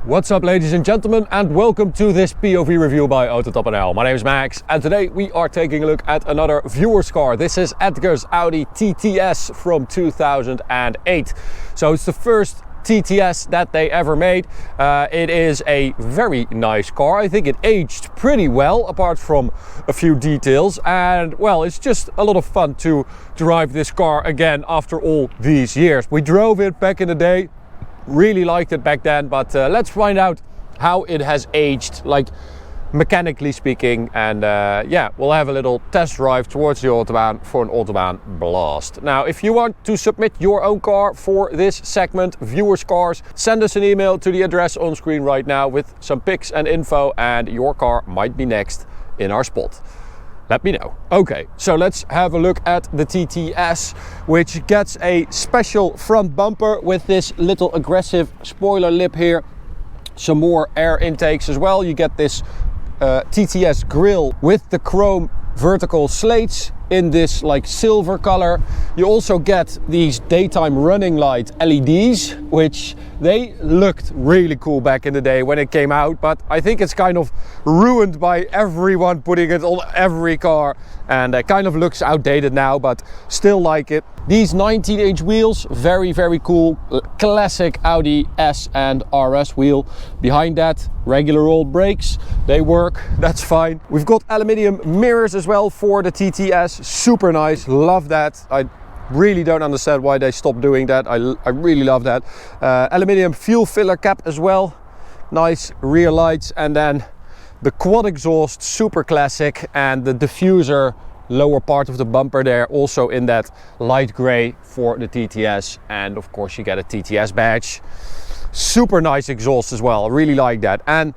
What's up, ladies and gentlemen, and welcome to this POV review by Autobahn. My name is Max, and today we are taking a look at another viewer's car. This is Edgar's Audi TTS from 2008. So it's the first TTS that they ever made. It is a very nice car. I think it aged pretty well, apart from a few details, and well, it's just a lot of fun to drive this car again after all these years. We drove it back in the day. Really liked it back then, but let's find out how it has aged, like mechanically speaking, and yeah, we'll have a little test drive towards the Autobahn for an Autobahn blast. Now, if you want to submit your own car for this segment, viewers cars, send us an email to the address on screen right now with some pics and info, and your car might be next in our spot. Let me know. Okay, so let's have a look at the TTS, which gets a special front bumper with this little aggressive spoiler lip here. Some more air intakes as well. You get this TTS grille with the chrome vertical slates in this like silver color. You also get these daytime running light LEDs, which they looked really cool back in the day when it came out, but I think it's kind of ruined by everyone putting it on every car, and it kind of looks outdated now, but still like it. These 19-inch wheels, very cool, classic Audi S and RS wheel. Behind that, regular old brakes, they work, that's fine. We've got aluminium mirrors as well for the TTS, super nice, love that. I really don't understand why they stopped doing that. I really love that. Aluminium fuel filler cap as well, nice rear lights, and then the quad exhaust, super classic, and the diffuser lower part of the bumper there, also in that light gray for the TTS, and of course you get a TTS badge. Super nice exhaust as well, I really like that. And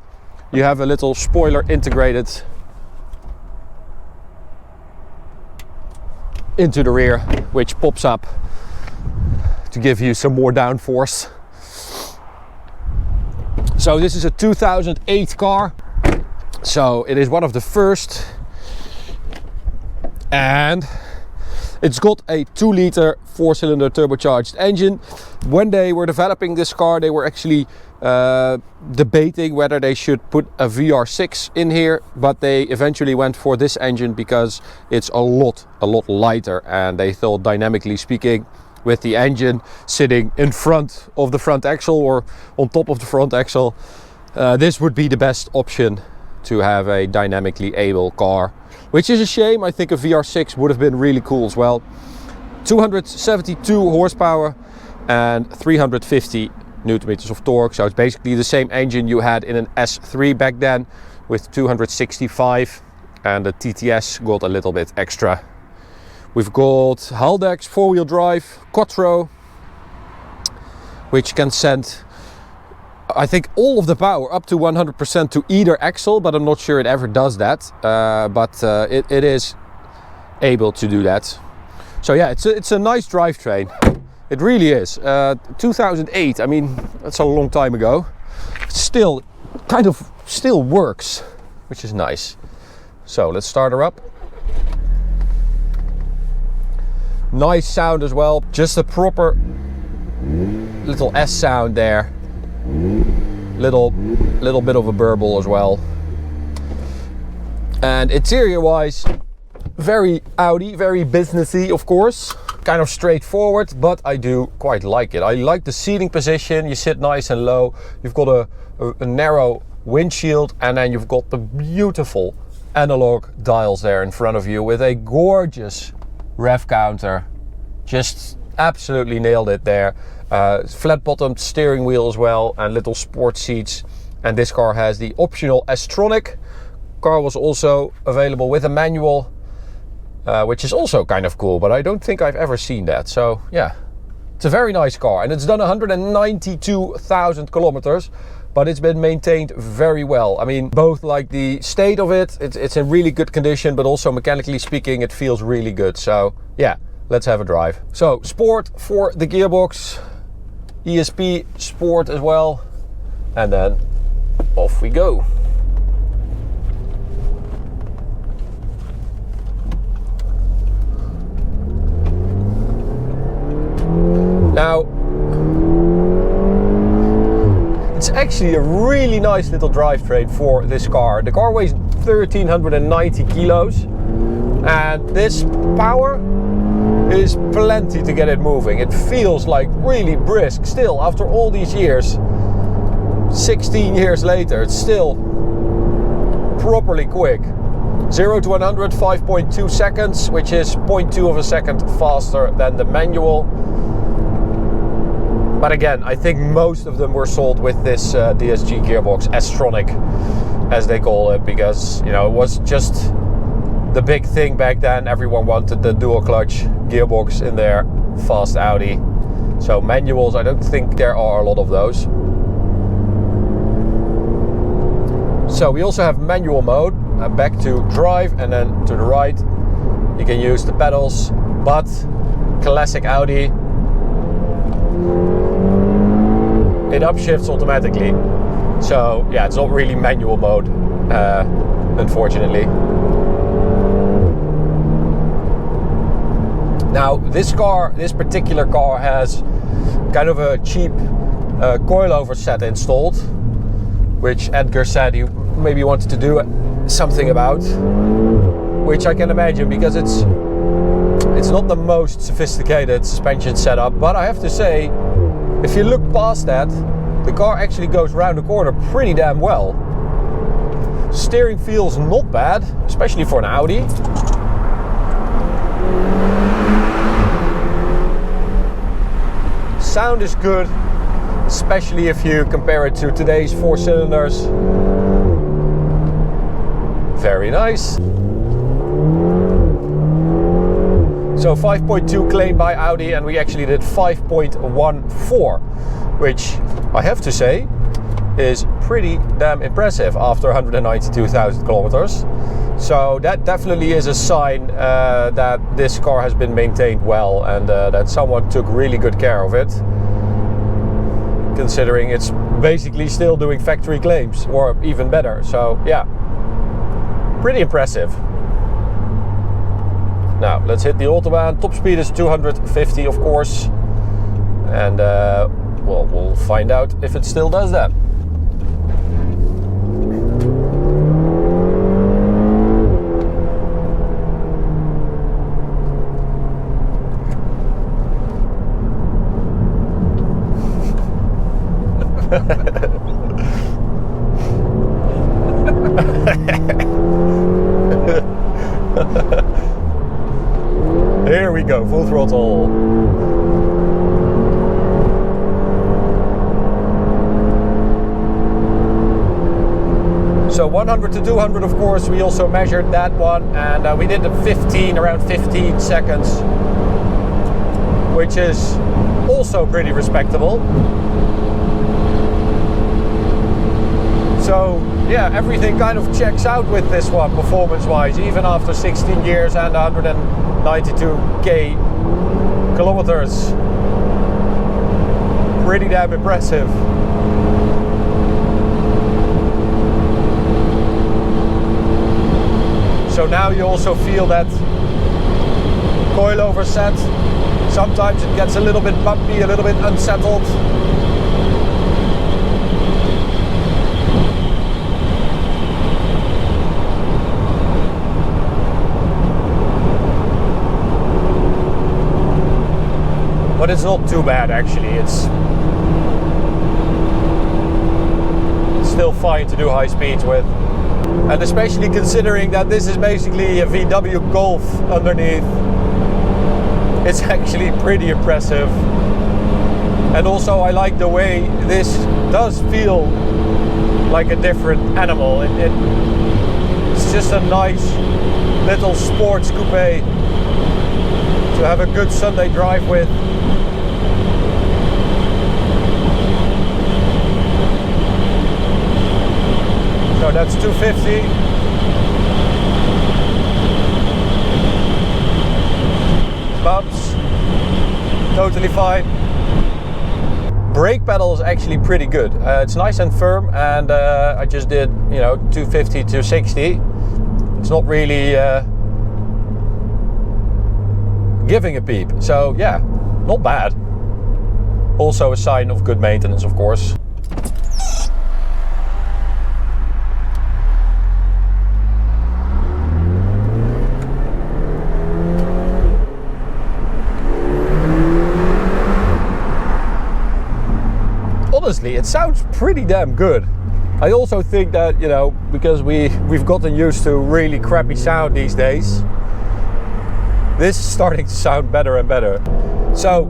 you have a little spoiler integrated into the rear, which pops up to give you some more downforce. So this is a 2008 car, so it is one of the first, and it's got a 2-liter 4-cylinder turbocharged engine. When they were developing this car, they were actually debating whether they should put a VR6 in here, but they eventually went for this engine because it's a lot lighter, and they thought, dynamically speaking, with the engine sitting in front of the front axle or on top of the front axle, this would be the best option to have a dynamically able car, which is a shame. I think a VR6 would have been really cool as well. 272 horsepower and 350 Newton meters of torque, so it's basically the same engine you had in an S3 back then with 265, and the TTS got a little bit extra. We've got Haldex 4-wheel drive Quattro, which can send, I think, all of the power up to 100% to either axle, but I'm not sure it ever does that, it is able to do that. So yeah, it's a nice drivetrain. It really is. 2008, I mean, that's a long time ago. It still works, which is nice. So let's start her up. Nice sound as well. Just a proper little S sound there. Little bit of a burble as well. And interior wise, very Audi, very businessy, of course. Kind of straightforward, but I do quite like it. I like the seating position. You sit nice and low. You've got a narrow windshield, and then you've got the beautiful analog dials there in front of you with a gorgeous rev counter. Just absolutely nailed it there. Flat bottomed steering wheel as well, and little sport seats. And this car has the optional S-tronic. Car was also available with a manual, which is also kind of cool, but I don't think I've ever seen that. So yeah, it's a very nice car, and it's done 192,000 kilometers, but it's been maintained very well. I mean, both like the state of it, it's in really good condition, but also mechanically speaking, it feels really good. So yeah, let's have a drive. So sport for the gearbox, ESP sport as well, and then off we go. Now, It's actually a really nice little drivetrain for this car. The car weighs 1390 kilos and this power is plenty to get it moving. It feels like really brisk still after all these years. 16 years later, it's still properly quick. 0 to 100, 5.2 seconds, which is 0.2 of a second faster than the manual. But again, I think most of them were sold with this DSG gearbox, S-tronic, as they call it, because, you know, it was just the big thing back then. Everyone wanted the dual clutch gearbox in their fast Audi. So manuals, I don't think there are a lot of those. So we also have manual mode, back to drive, and then to the right you can use the pedals, but classic Audi, it upshifts automatically. So yeah, it's not really manual mode, unfortunately. Now this particular car has kind of a cheap coilover set installed, which Edgar said he maybe wanted to do something about, which I can imagine, because it's not the most sophisticated suspension setup, but I have to say, if you look past that, the car actually goes around the corner pretty damn well. Steering feels not bad, especially for an Audi. Sound is good, especially if you compare it to today's 4 cylinders. Very nice. So 5.2 claimed by Audi, and we actually did 5.14, which I have to say is pretty damn impressive after 192,000 kilometers. So that definitely is a sign that this car has been maintained well, and that someone took really good care of it, considering it's basically still doing factory claims, or even better. So yeah, pretty impressive. Now let's hit the Autobahn. Top speed is 250, of course, and well, we'll find out if it still does that. Here we go, full throttle. So 100 to 200, of course, we also measured that one, and we did around 15 seconds, which is also pretty respectable. So yeah, everything kind of checks out with this one performance-wise, even after 16 years and 192k kilometers. Pretty damn impressive. So now you also feel that coilover set. Sometimes it gets a little bit bumpy, a little bit unsettled. But it's not too bad, actually. It's still fine to do high speeds with. And especially considering that this is basically a VW Golf underneath, it's actually pretty impressive. And also I like the way this does feel like a different animal. It's just a nice little sports coupe to have a good Sunday drive with. So that's 250. Bumps, totally fine. Brake pedal is actually pretty good. It's nice and firm, and I just did, 250 to 60. It's not really giving a peep. So yeah, not bad. Also a sign of good maintenance, of course. honestly, it sounds pretty damn good. I also think that, you know, because we've gotten used to really crappy sound these days, this is starting to sound better and better. So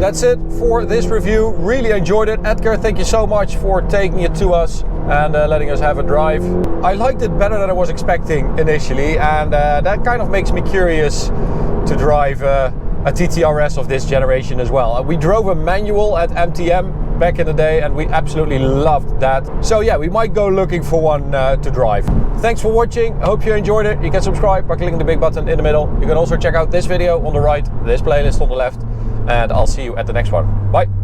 that's it for this review. Really enjoyed it. Edgar, thank you so much for taking it to us and letting us have a drive. I liked it better than I was expecting initially, and that kind of makes me curious to drive a TTRS of this generation as well. We drove a manual at MTM back in the day and we absolutely loved that. So yeah, we might go looking for one to drive. Thanks for watching. I hope you enjoyed it. You can subscribe by clicking the big button in the middle. You can also check out this video on the right, this playlist on the left, and I'll see you at the next one. Bye.